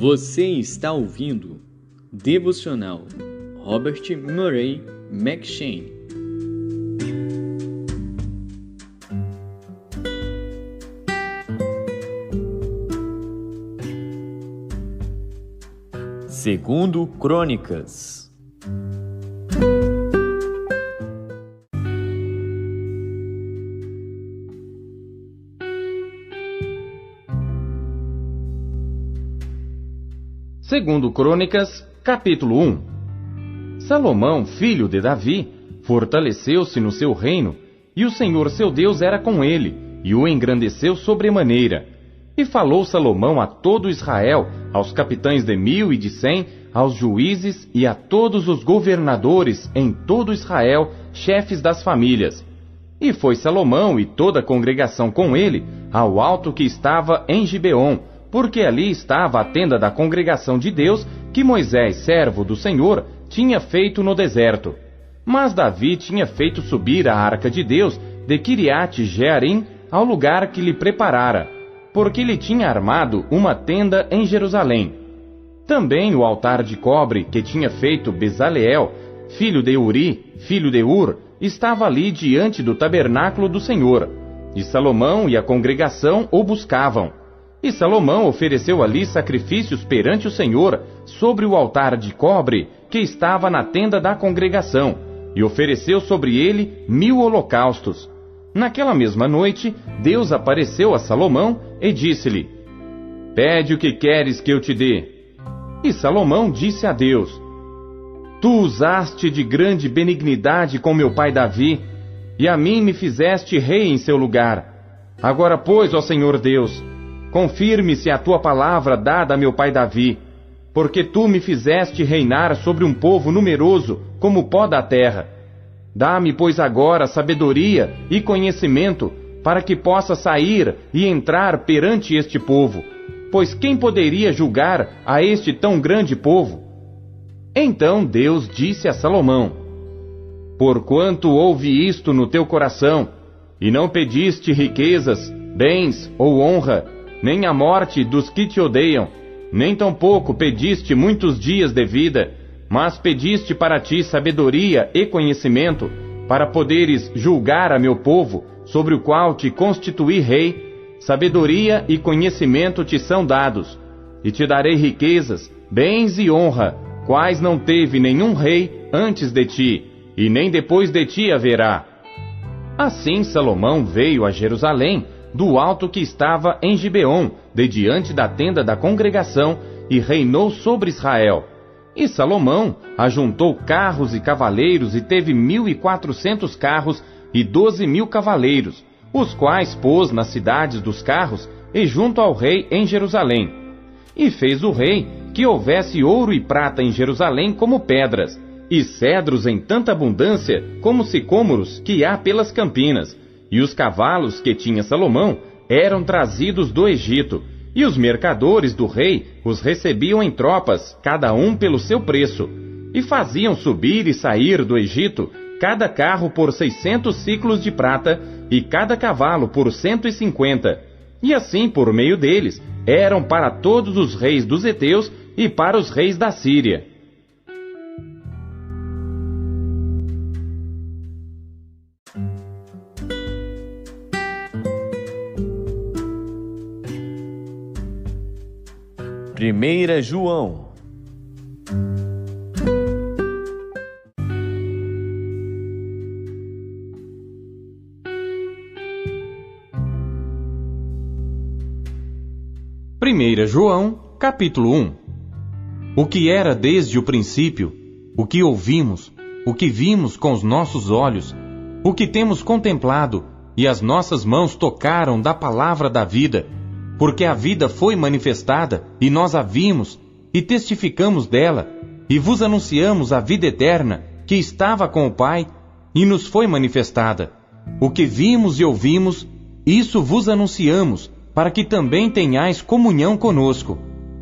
Você está ouvindo Devocional Robert Murray M'Cheyne. Segundo Crônicas. Segundo Crônicas, capítulo 1. Salomão, filho de Davi, fortaleceu-se no seu reino, e o Senhor seu Deus era com ele, e o engrandeceu sobremaneira. E falou Salomão a todo Israel, aos capitães de 1000 e de 100, aos juízes e a todos os governadores em todo Israel, chefes das famílias. E foi Salomão e toda a congregação com ele ao alto que estava em Gibeon, porque ali estava a tenda da congregação de Deus, que Moisés, servo do Senhor, tinha feito no deserto. Mas Davi tinha feito subir a arca de Deus de Quiriate-Jearim ao lugar que lhe preparara, porque ele tinha armado uma tenda em Jerusalém. Também o altar de cobre que tinha feito Bezaleel, filho de Uri, filho de Ur, estava ali diante do tabernáculo do Senhor. E Salomão e a congregação o buscavam. E Salomão ofereceu ali sacrifícios perante o Senhor, sobre o altar de cobre que estava na tenda da congregação, e ofereceu sobre ele 1000 holocaustos. Naquela mesma noite, Deus apareceu a Salomão e disse-lhe: "Pede o que queres que eu te dê." E Salomão disse a Deus: "Tu usaste de grande benignidade com meu pai Davi, e a mim me fizeste rei em seu lugar. Agora, pois, ó Senhor Deus, confirme-se a tua palavra dada a meu pai Davi, porque tu me fizeste reinar sobre um povo numeroso como o pó da terra. Dá-me, pois, agora sabedoria e conhecimento, para que possa sair e entrar perante este povo, pois quem poderia julgar a este tão grande povo?" Então Deus disse a Salomão: "Porquanto houve isto no teu coração, e não pediste riquezas, bens ou honra, nem a morte dos que te odeiam, nem tampouco pediste muitos dias de vida, mas pediste para ti sabedoria e conhecimento, para poderes julgar a meu povo, sobre o qual te constituí rei, sabedoria e conhecimento te são dados, e te darei riquezas, bens e honra, quais não teve nenhum rei antes de ti, e nem depois de ti haverá." Assim Salomão veio a Jerusalém, do alto que estava em Gibeon, de diante da tenda da congregação, e reinou sobre Israel. E Salomão ajuntou carros e cavaleiros, e teve 1400 carros e 12.000 cavaleiros, os quais pôs nas cidades dos carros e junto ao rei em Jerusalém. E fez o rei que houvesse ouro e prata em Jerusalém como pedras, e cedros em tanta abundância como sicômoros que há pelas campinas. E os cavalos que tinha Salomão eram trazidos do Egito, e os mercadores do rei os recebiam em tropas, cada um pelo seu preço, e faziam subir e sair do Egito cada carro por 600 siclos de prata, e cada cavalo por 150, e assim por meio deles eram para todos os reis dos heteus e para os reis da Síria. Primeira João. Primeira João, capítulo 1. O que era desde o princípio, o que ouvimos, o que vimos com os nossos olhos, o que temos contemplado, e as nossas mãos tocaram da palavra da vida, porque a vida foi manifestada, e nós a vimos, e testificamos dela, e vos anunciamos a vida eterna, que estava com o Pai, e nos foi manifestada. O que vimos e ouvimos, isso vos anunciamos, para que também tenhais comunhão conosco.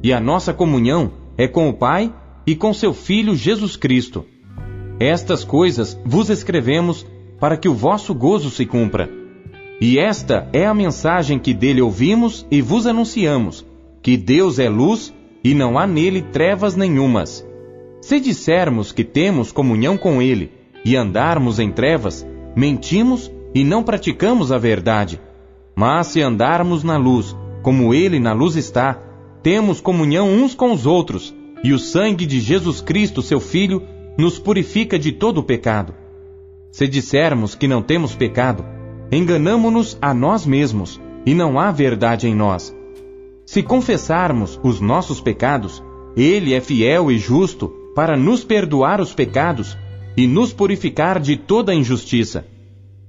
E a nossa comunhão é com o Pai e com seu Filho Jesus Cristo. Estas coisas vos escrevemos, para que o vosso gozo se cumpra. E esta é a mensagem que dele ouvimos e vos anunciamos, que Deus é luz e não há nele trevas nenhumas. Se dissermos que temos comunhão com ele e andarmos em trevas, mentimos e não praticamos a verdade. Mas se andarmos na luz, como ele na luz está, temos comunhão uns com os outros, e o sangue de Jesus Cristo, seu Filho, nos purifica de todo o pecado. Se dissermos que não temos pecado, enganamo-nos a nós mesmos, e não há verdade em nós. Se confessarmos os nossos pecados, ele é fiel e justo para nos perdoar os pecados e nos purificar de toda a injustiça.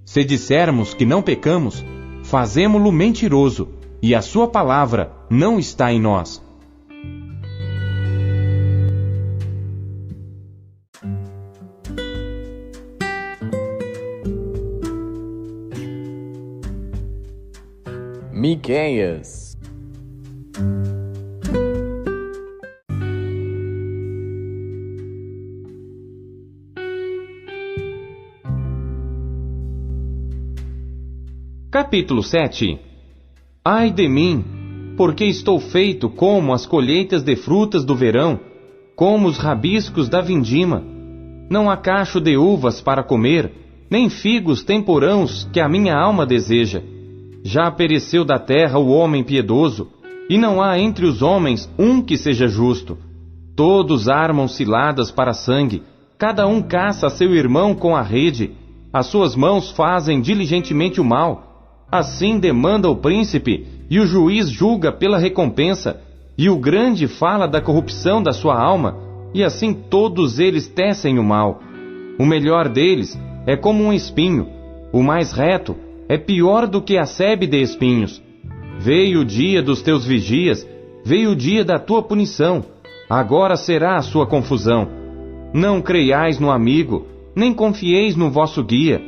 Se dissermos que não pecamos, fazemo-lo mentiroso, e a sua palavra não está em nós. Miqueias. Capítulo 7. Ai de mim, porque estou feito como as colheitas de frutas do verão, como os rabiscos da vindima. Não há cacho de uvas para comer, nem figos temporãos que a minha alma deseja. Já pereceu da terra o homem piedoso, e não há entre os homens um que seja justo. Todos armam ciladas para sangue, cada um caça a seu irmão com a rede, as suas mãos fazem diligentemente o mal. Assim demanda o príncipe, e o juiz julga pela recompensa, e o grande fala da corrupção da sua alma, e assim todos eles tecem o mal. O melhor deles é como um espinho, o mais reto é pior do que a sebe de espinhos. Veio o dia dos teus vigias, veio o dia da tua punição, agora será a sua confusão. Não creiais no amigo, nem confieis no vosso guia.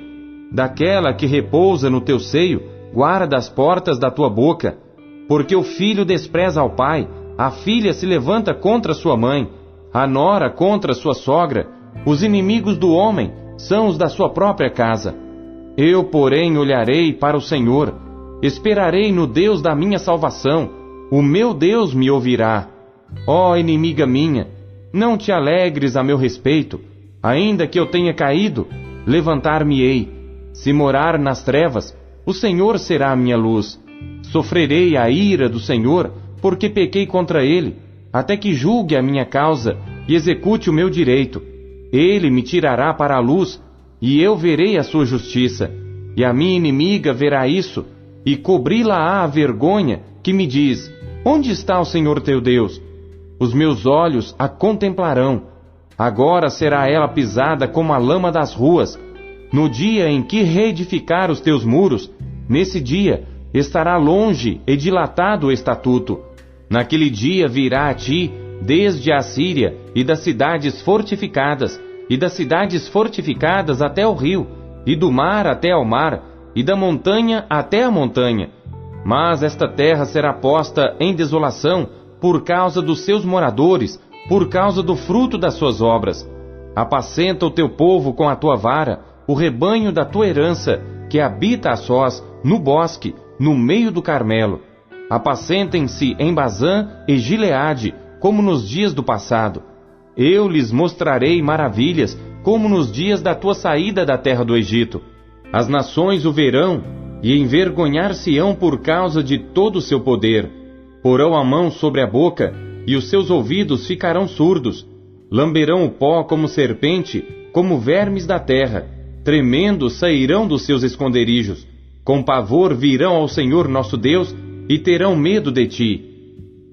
Daquela que repousa no teu seio, guarda as portas da tua boca, porque o filho despreza ao pai, a filha se levanta contra sua mãe, a nora contra sua sogra, os inimigos do homem são os da sua própria casa. Eu, porém, olharei para o Senhor, esperarei no Deus da minha salvação, o meu Deus me ouvirá. Ó inimiga minha, não te alegres a meu respeito, ainda que eu tenha caído, levantar-me-ei. Se morar nas trevas, o Senhor será a minha luz. Sofrerei a ira do Senhor, porque pequei contra ele, até que julgue a minha causa e execute o meu direito. Ele me tirará para a luz, e eu verei a sua justiça. E a minha inimiga verá isso, e cobri-la-á a vergonha, que me diz: onde está o Senhor teu Deus? Os meus olhos a contemplarão. Agora será ela pisada como a lama das ruas. No dia em que reedificar os teus muros, nesse dia estará longe e dilatado o estatuto. Naquele dia virá a ti, desde a Síria e das cidades fortificadas até o rio, e do mar até ao mar, e da montanha até a montanha. Mas esta terra será posta em desolação por causa dos seus moradores, por causa do fruto das suas obras. Apacenta o teu povo com a tua vara, o rebanho da tua herança, que habita a sós, no bosque, no meio do Carmelo. Apacentem-se em Bazã e Gileade, como nos dias do passado. Eu lhes mostrarei maravilhas, como nos dias da tua saída da terra do Egito. As nações o verão, e envergonhar-se-ão por causa de todo o seu poder. Porão a mão sobre a boca, e os seus ouvidos ficarão surdos. Lamberão o pó como serpente, como vermes da terra. Tremendo sairão dos seus esconderijos. Com pavor virão ao Senhor nosso Deus, e terão medo de ti.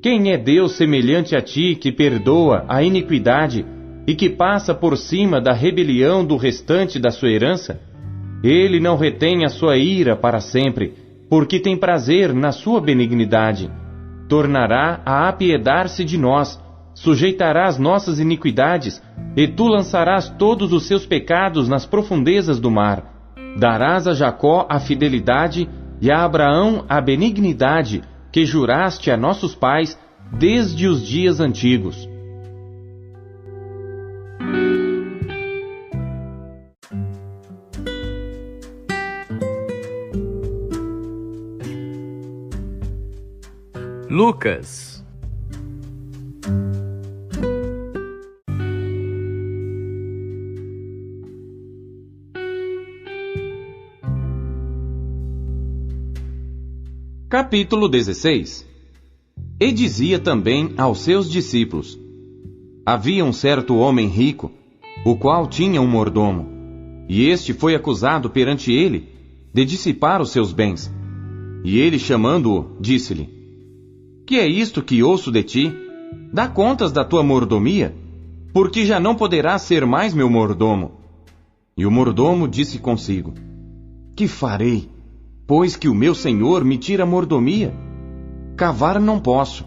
Quem é Deus semelhante a ti, que perdoa a iniquidade, e que passa por cima da rebelião do restante da sua herança? Ele não retém a sua ira para sempre, porque tem prazer na sua benignidade. Tornará a apiedar-se de nós, sujeitará as nossas iniquidades, e tu lançarás todos os seus pecados nas profundezas do mar. Darás a Jacó a fidelidade e a Abraão a benignidade, que juraste a nossos pais desde os dias antigos. Lucas. Capítulo 16. E dizia também aos seus discípulos: Havia um certo homem rico, o qual tinha um mordomo, e este foi acusado perante ele de dissipar os seus bens. E ele, chamando-o, disse-lhe: Que é isto que ouço de ti? Dá contas da tua mordomia, porque já não poderás ser mais meu mordomo. E o mordomo disse consigo: Que farei, pois que o meu senhor me tira a mordomia? Cavar não posso,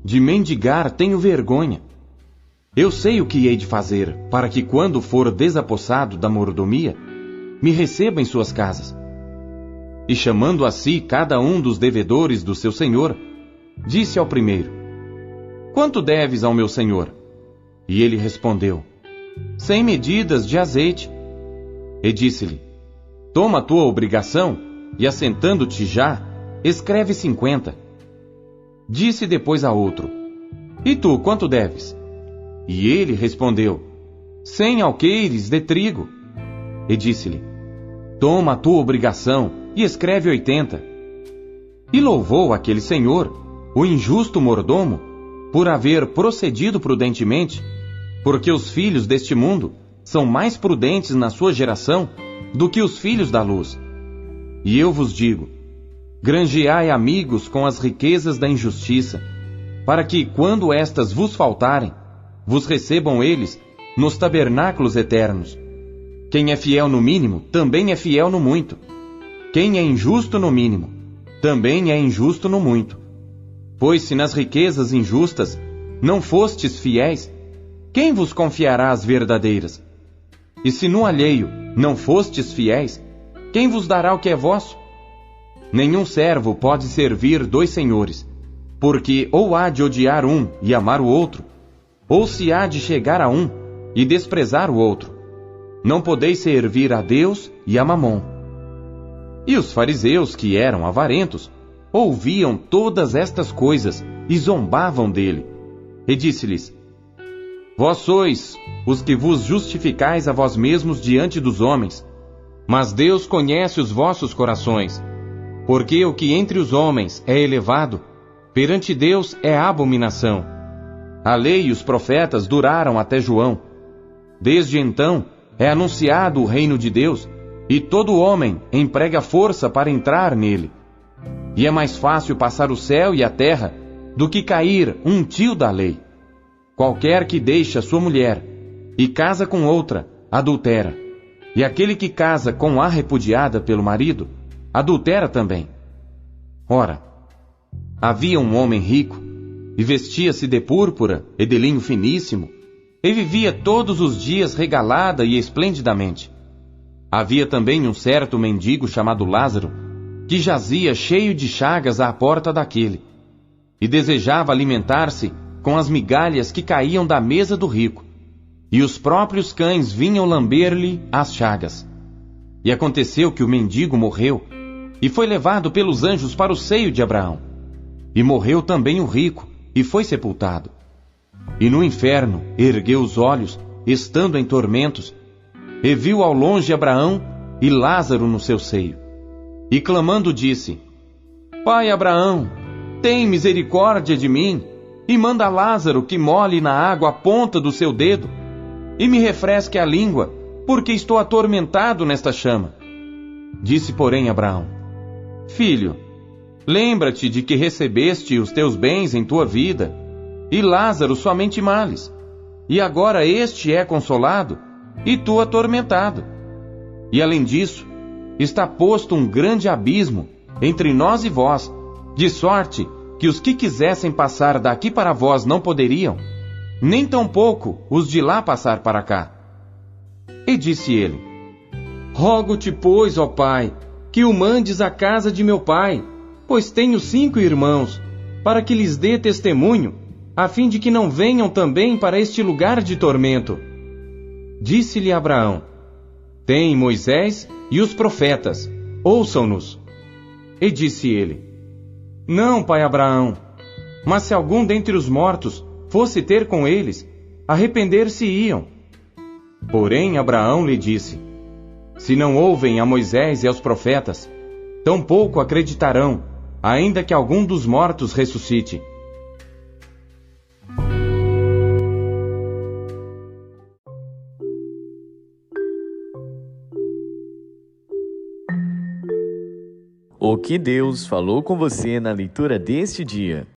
de mendigar tenho vergonha. Eu sei o que hei de fazer, para que quando for desapossado da mordomia, me receba em suas casas. E chamando a si cada um dos devedores do seu senhor, disse ao primeiro: Quanto deves ao meu senhor? E ele respondeu: 100 medidas de azeite. E disse-lhe: Toma a tua obrigação, e assentando-te já, escreve 50. Disse depois a outro: E tu, quanto deves? E ele respondeu: 100 alqueires de trigo. E disse-lhe: Toma a tua obrigação, e escreve 80. E louvou aquele senhor, o injusto mordomo, por haver procedido prudentemente, porque os filhos deste mundo são mais prudentes na sua geração do que os filhos da luz. E eu vos digo: granjeai amigos com as riquezas da injustiça, para que, quando estas vos faltarem, vos recebam eles nos tabernáculos eternos. Quem é fiel no mínimo, também é fiel no muito. Quem é injusto no mínimo, também é injusto no muito. Pois se nas riquezas injustas não fostes fiéis, quem vos confiará as verdadeiras? E se no alheio não fostes fiéis, quem vos dará o que é vosso? Nenhum servo pode servir 2 senhores, porque ou há de odiar um e amar o outro, ou se há de chegar a um e desprezar o outro. Não podeis servir a Deus e a Mamom. E os fariseus, que eram avarentos, ouviam todas estas coisas e zombavam dele. E disse-lhes: Vós sois os que vos justificais a vós mesmos diante dos homens, mas Deus conhece os vossos corações, porque o que entre os homens é elevado, perante Deus é abominação. A lei e os profetas duraram até João. Desde então é anunciado o reino de Deus, e todo homem emprega força para entrar nele. E é mais fácil passar o céu e a terra do que cair um tio da lei. Qualquer que deixa sua mulher e casa com outra, adultera. E aquele que casa com a repudiada pelo marido, adultera também. Ora, havia um homem rico, e vestia-se de púrpura e de linho finíssimo, e vivia todos os dias regalada e esplendidamente. Havia também um certo mendigo chamado Lázaro, que jazia cheio de chagas à porta daquele, e desejava alimentar-se com as migalhas que caíam da mesa do rico, e os próprios cães vinham lamber-lhe as chagas. E aconteceu que o mendigo morreu, e foi levado pelos anjos para o seio de Abraão. E morreu também o rico, e foi sepultado. E no inferno ergueu os olhos, estando em tormentos, e viu ao longe Abraão e Lázaro no seu seio. E clamando disse: Pai Abraão, tem misericórdia de mim, e manda Lázaro que molhe na água a ponta do seu dedo, e me refresque a língua, porque estou atormentado nesta chama. Disse, porém, Abraão: Filho, lembra-te de que recebeste os teus bens em tua vida, e Lázaro somente males, e agora este é consolado, e tu atormentado. E além disso, está posto um grande abismo entre nós e vós, de sorte que os que quisessem passar daqui para vós não poderiam, nem tampouco os de lá passar para cá. E disse ele: Rogo-te, pois, ó Pai, que o mandes à casa de meu pai, pois tenho 5 irmãos, para que lhes dê testemunho, a fim de que não venham também para este lugar de tormento. Disse-lhe Abraão: Tem Moisés e os profetas, ouçam-nos. E disse ele: Não, pai Abraão, mas se algum dentre os mortos fosse ter com eles, arrepender-se-iam. Porém Abraão lhe disse: Se não ouvem a Moisés e aos profetas, tampouco acreditarão, ainda que algum dos mortos ressuscite. O que Deus falou com você na leitura deste dia?